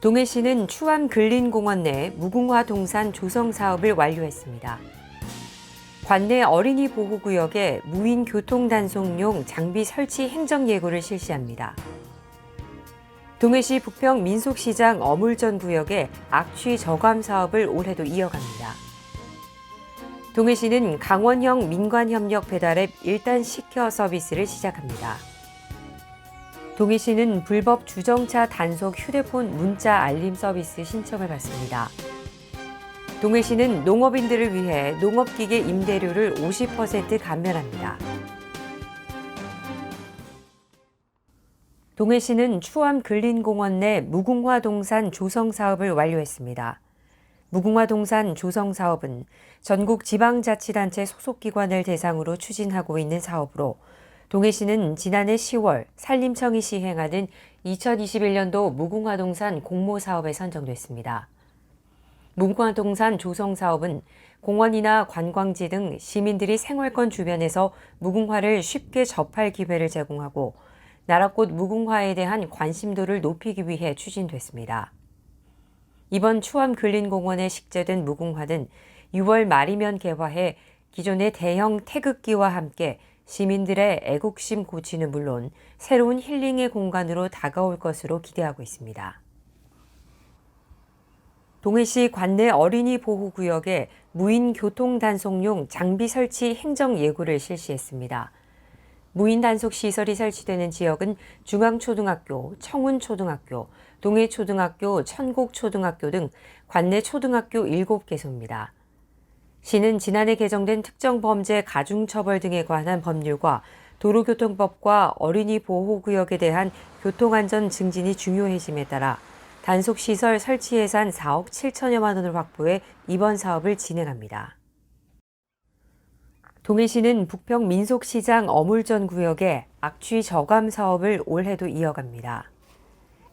동해시는 추암 근린공원 내 무궁화 동산 조성 사업을 완료했습니다. 관내 어린이 보호구역에 무인 교통 단속용 장비 설치 행정 예고를 실시합니다. 동해시 부평 민속시장 어물전 구역에 악취 저감 사업을 올해도 이어갑니다. 동해시는 강원형 민관협력 배달앱 일단 시켜 서비스를 시작합니다. 동해시는 불법 주정차 단속 휴대폰 문자 알림 서비스 신청을 받습니다. 동해시는 농업인들을 위해 농업기계 임대료를 50% 감면합니다. 동해시는 추암 근린공원 내 무궁화 동산 조성 사업을 완료했습니다. 무궁화 동산 조성 사업은 전국 지방자치단체 소속기관을 대상으로 추진하고 있는 사업으로 동해시는 지난해 10월 산림청이 시행하는 2021년도 무궁화동산 공모사업에 선정됐습니다. 무궁화동산 조성사업은 공원이나 관광지 등 시민들이 생활권 주변에서 무궁화를 쉽게 접할 기회를 제공하고 나라꽃 무궁화에 대한 관심도를 높이기 위해 추진됐습니다. 이번 추암 근린공원에 식재된 무궁화는 6월 말이면 개화해 기존의 대형 태극기와 함께 시민들의 애국심 고취는 물론 새로운 힐링의 공간으로 다가올 것으로 기대하고 있습니다. 동해시 관내 어린이 보호구역에 무인 교통 단속용 장비 설치 행정 예고를 실시했습니다. 무인 단속 시설이 설치되는 지역은 중앙초등학교, 청운초등학교, 동해초등학교, 천곡초등학교 등 관내 초등학교 7개소입니다. 시는 지난해 개정된 특정범죄 가중처벌 등에 관한 법률과 도로교통법과 어린이 보호구역에 대한 교통안전 증진이 중요해짐에 따라 단속시설 설치 예산 4억 7천여만 원을 확보해 이번 사업을 진행합니다. 동해시는 부평 민속시장 어물전 구역에 악취 저감 사업을 올해도 이어갑니다.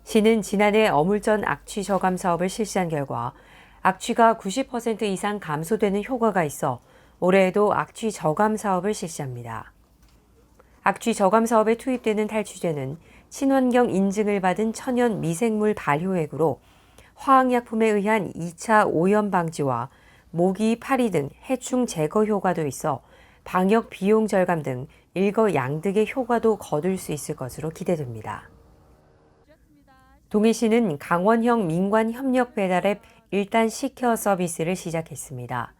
시는 지난해 어물전 악취 저감 사업을 실시한 결과 악취가 90% 이상 감소되는 효과가 있어 올해에도 악취 저감 사업을 실시합니다. 악취 저감 사업에 투입되는 탈취제는 친환경 인증을 받은 천연 미생물 발효액으로 화학약품에 의한 2차 오염 방지와 모기, 파리 등 해충 제거 효과도 있어 방역 비용 절감 등 일거양득의 효과도 거둘 수 있을 것으로 기대됩니다. 동해시는 강원형 민관협력 배달앱 일단 시켜 서비스를 시작했습니다.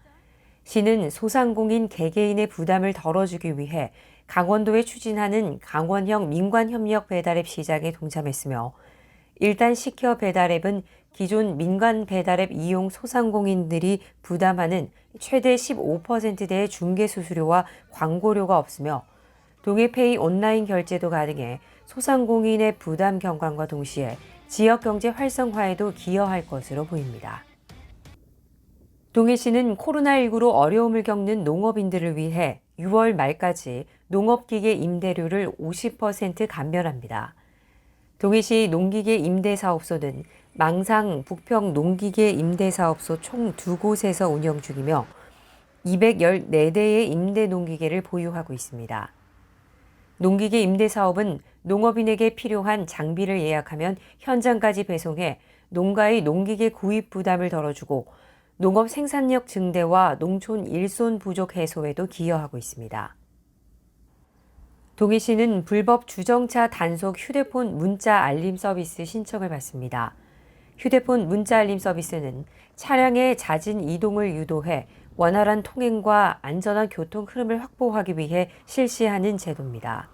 시는 소상공인 개개인의 부담을 덜어주기 위해 강원도에 추진하는 강원형 민관협력 배달앱 시장에 동참했으며 일단 시켜 배달앱은 기존 민관 배달앱 이용 소상공인들이 부담하는 최대 15%대의 중개수수료와 광고료가 없으며 동해페이 온라인 결제도 가능해 소상공인의 부담 경감과 동시에 지역경제 활성화에도 기여할 것으로 보입니다. 동해시는 코로나19로 어려움을 겪는 농업인들을 위해 6월 말까지 농업기계 임대료를 50% 감면합니다. 동해시 농기계 임대사업소는 망상, 부평 농기계 임대사업소 총 2곳에서 운영 중이며 214대의 임대 농기계를 보유하고 있습니다. 농기계 임대사업은 농업인에게 필요한 장비를 예약하면 현장까지 배송해 농가의 농기계 구입 부담을 덜어주고 농업 생산력 증대와 농촌 일손 부족 해소에도 기여하고 있습니다. 동해시는 불법 주정차 단속 휴대폰 문자 알림 서비스 신청을 받습니다. 휴대폰 문자 알림 서비스는 차량의 잦은 이동을 유도해 원활한 통행과 안전한 교통 흐름을 확보하기 위해 실시하는 제도입니다.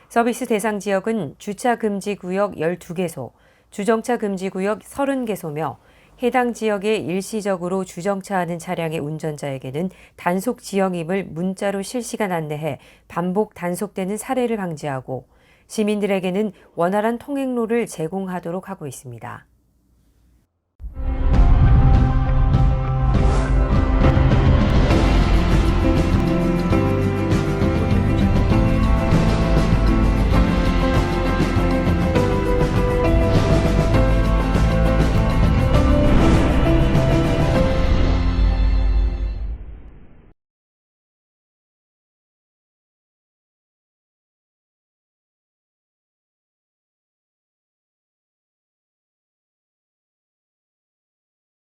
서비스 대상 지역은 주차 금지 구역 12개소, 주정차 금지 구역 30개소며 해당 지역에 일시적으로 주정차하는 차량의 운전자에게는 단속 지역임을 문자로 실시간 안내해 반복 단속되는 사례를 방지하고 시민들에게는 원활한 통행로를 제공하도록 하고 있습니다.